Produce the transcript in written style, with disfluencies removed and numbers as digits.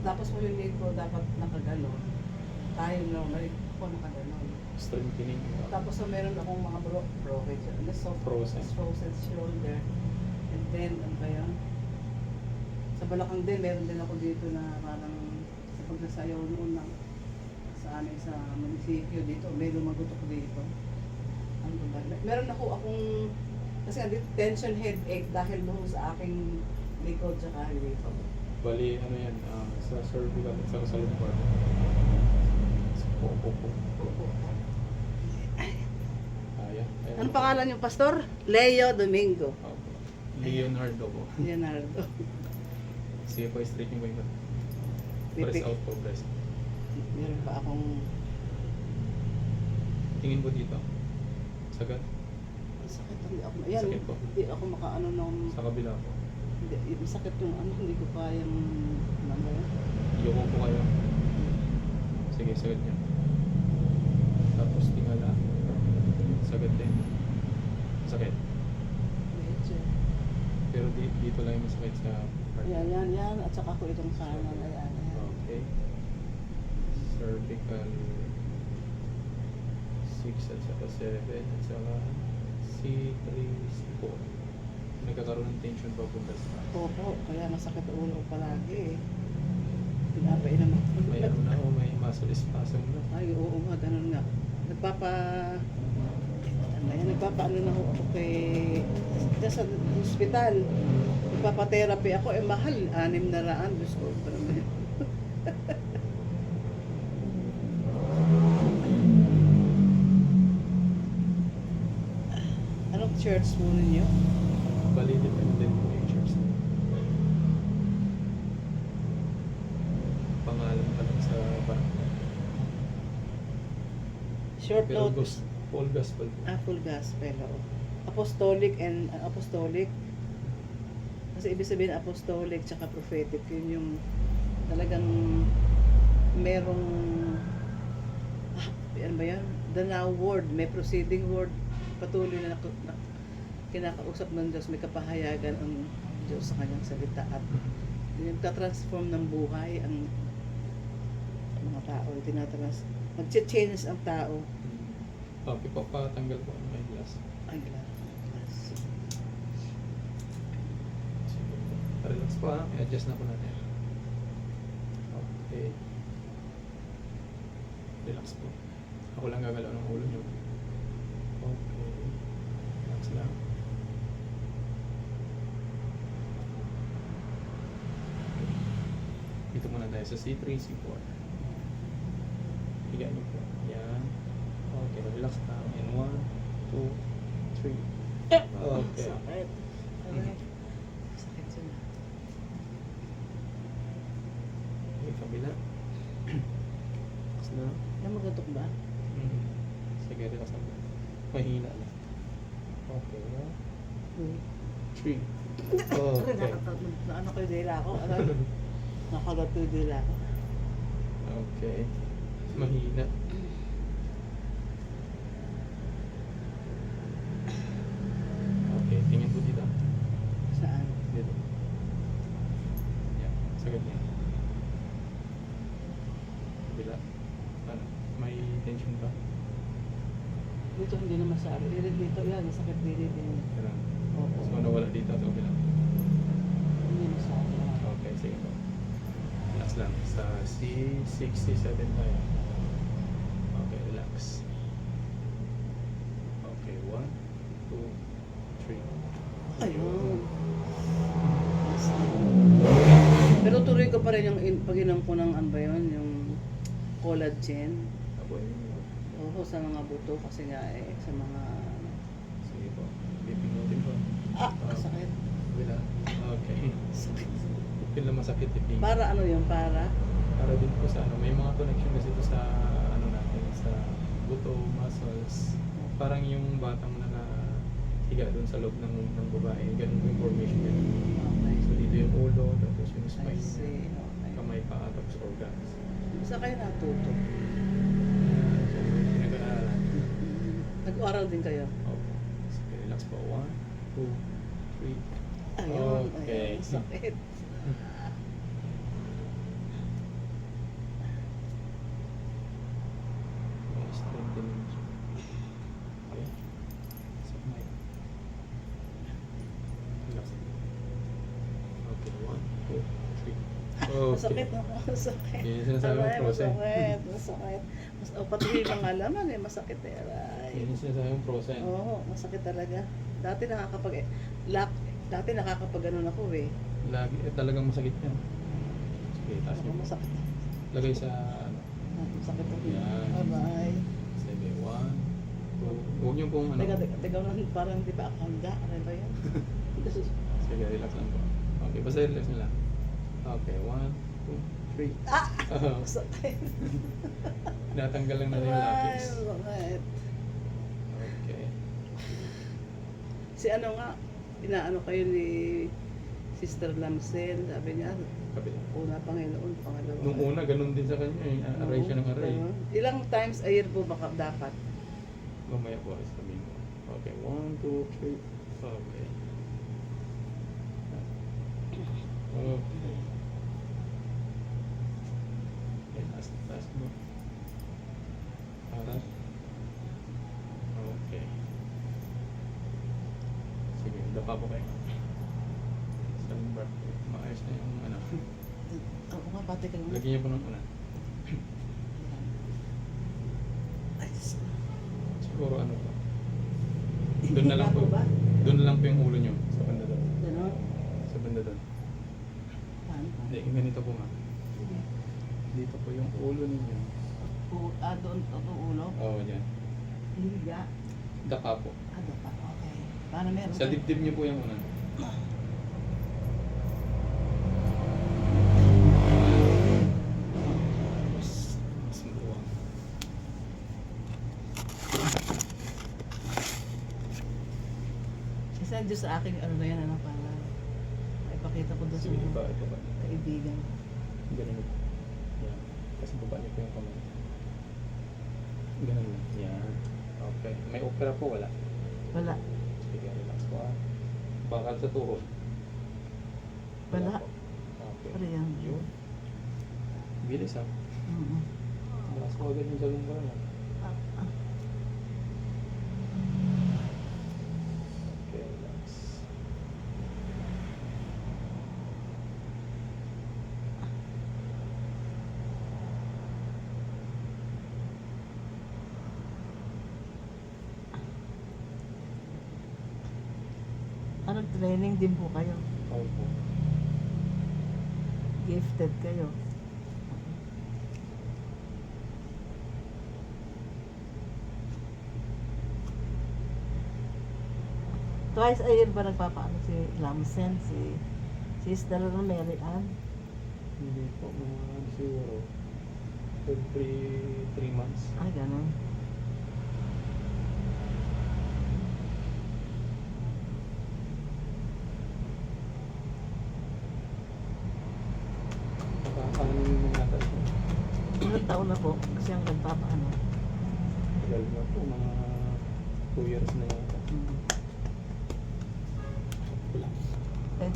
Tapos mo yung leg ko dapat nakagano. Tayo normal, ako nakagano. Strengthening. Tapos meron akong mga broken, soft frozen shoulder. And then, ano ba yun? Sa balakang din, meron din ako dito na parang sa pagsasayaw noon na sa amin sa munisipyo dito, may lumagutok dito. Ano ba? Meron akong, kasi andito tension headache dahil doon sa aking likod tsaka dito. Bali, ano yan, sa cervical at sa lumbar. Opo. Ayan. Ano pangalan yung pastor? Leo Domingo. Opo. Leonardo po. Leonardo. Sige po, stretching ko yung press Pipi. out po, press. Meron pa akong Tingin po dito. Sagat. sakit. Hindi ako, ayan, Sakit po. hindi ako makaano nung, Sa kabila po. hindi, yung sakit yung ano, hindi ko kayang, ano ba yun? Yoko po kayo. Sige, sagat niya. Tapos tingala. Sagat din. Sakit. Medyo. Pero dito lang yung masakit sa part. Yan. At saka ko itong kanan. Ayan. Okay. Cervical 6 at saka 7 at saka C3, C4. Nagkakaroon ng tension pa punta sa Opo, kaya masakit ang ulo ko palagi eh. Pinapay naman. may ano na o may muscle spasm na. Ay, oo nga, ganun nga. Nagpapaano na ako kay sa hospital. Nagpapa-therapy ako, mahal, 600. Diyos ko, pa naman yun. Anong church mo ninyo? Bali dependent pictures. Pangalan pa lang sa barangay. Short Pero notice. full gospel po. Full gospel, oo. Apostolic and apostolic. Kasi ibig sabihin apostolic tsaka prophetic, yun yung talagang merong ano ba yan? The now word, may proceeding word, patuloy na kinakausap ng Diyos, may kapahayagan ang Diyos sa kanyang salita at nagtatransform ng buhay ang mga tao, mag-change ang tao. Okay po, patanggal po ang eyeglass. Ay, glass. Relax po ha, i-adjust na po natin. Okay. Relax po. Ako lang gagalaw ng ulo nyo. Okay. Relax lang. Dito muna tayo sa C3, C4. Higa nyo po. Yan. Okay, relax lang. And 1, 2, 3. Okay. Sakit. Sakit siya. Okay, kabila. Relax na. Yan magatok ba? Sige, relax na. Mahina lang. Okay. 3. Okay. Ano ko yung dila ko? Nakagat ko yung dila ko. Okay. Mahina. Okay, tingin po dito. Saan? Dito. Yan, sagad niya. Kabila. Ano? May tension pa? Dito hindi naman sa akin. Dito yan, sakit dito din. Pero, Oo. so nawala dito sa kabila. Hindi naman sa akin. Okay, sige po. Relax lang. Sa C67 tayo. Okay, relax. Okay, 1, 2, 3. Ayun. Pero tuloy ko pa rin yung pag-inom ko ng ano ba yun, yung collagen. Apo, Oo, sa mga buto kasi nga sa mga sige po. Pipinutin po. sakit. Kabila. Okay. Sakit. Feel na masakit ipin. Para ano yun, para? Para din po sa ano, may mga connection kasi ito sa ano natin, sa buto, muscles. Parang yung batang nakahiga doon sa loob ng babae, ganun po information yan. Okay. So dito yung ulo, tapos yung I spine, see. Okay. kamay pa, tapos organs. Saan kayo natuto? So pinag-aaralan. Nag-oral din kayo? Okay. Sige, relax po. 1, 2, 3. Ayun. Okay. Ayun, sakit. strengthening siya. Okay. So, may... Relax. Okay, 1, 2, 3. Okay. Masakit na, masakit. Yan yung sinasabi mong Aray, prosa. masakit, masakit. Pati yung mga laman eh, masakit eh. Aray. Yan yung sinasabi mong prosa. Oo, masakit talaga. Dati nakakapag ano ako eh. Lagi, talagang masakit yan. Sige, taas Ako niyo. masakit. Lagay sa, ano, Masakit ako. Yan. Aray. sige, 1, 2. Huwag niyo pong, ano, Teka lang, parang di ba ako hangga? Ano ba yan? sige, relax lang po. Okay, basta relax nyo lang. Okay, 1, 2, 3. Ah! Oh, Masakit. natanggal lang natin yung lapis. Masakit. Okay. Si ano nga, inaano kayo ni Sister Lamsel, sabi niya, Kapila. una Panginoon, pangalawa. Nung una, ganun din sa kanya eh. Aray siya ng aray. Oo. Ilang times a year po baka dapat? Mamaya po, sabihin mo. Okay, 1, 2, 3. Okay. Okay. Okay, taas mo. Para. Okay. Sige, dapa po kayo. Standing bar. Maayos na yung ano. Ako nga, pati ka naman. Lagyan niyo po ng una. Ay, Siguro ano po. Doon na lang po. ba? Doon na lang po yung ulo niyo. Sa banda doon. Ganon? Sa banda doon. Paano? Hindi, ganito po nga. Dito po yung ulo ninyo. Doon ito ulo? Oo, yan. Higa? Dapa po. Pa. Okay. Paano meron Sa dibdib niyo po yung una. Mas maluwang. Isend nyo sa akin, ano na yan, ano, para ipakita ko doon sa Sige, mga ito ba? kaibigan. Ganun. Yan. Kasi baba niyo po yung kamay. Ganun lang. Yan. Okay. May opera po, wala. Wala. Sige, relax po ah. Bakal sa tuhod. Wala. po. Okay. Ano yan? Yun. Bilis ah. Mm-mm. Malakas po agad yung sa lumbar na. Ah. Okay, relax. Ano, training din po kayo? Opo. Gifted kayo? Twice a year ba nagpapaano si Lamsen, si Sister Mary Ann? Hindi po, mga siguro. Every 3 months. Ay, ganun. Nakakaano yung nata siya. Ilang taon na po kasi ang nagpapaano. Tagal na po, mga 2 years na yata. Mm.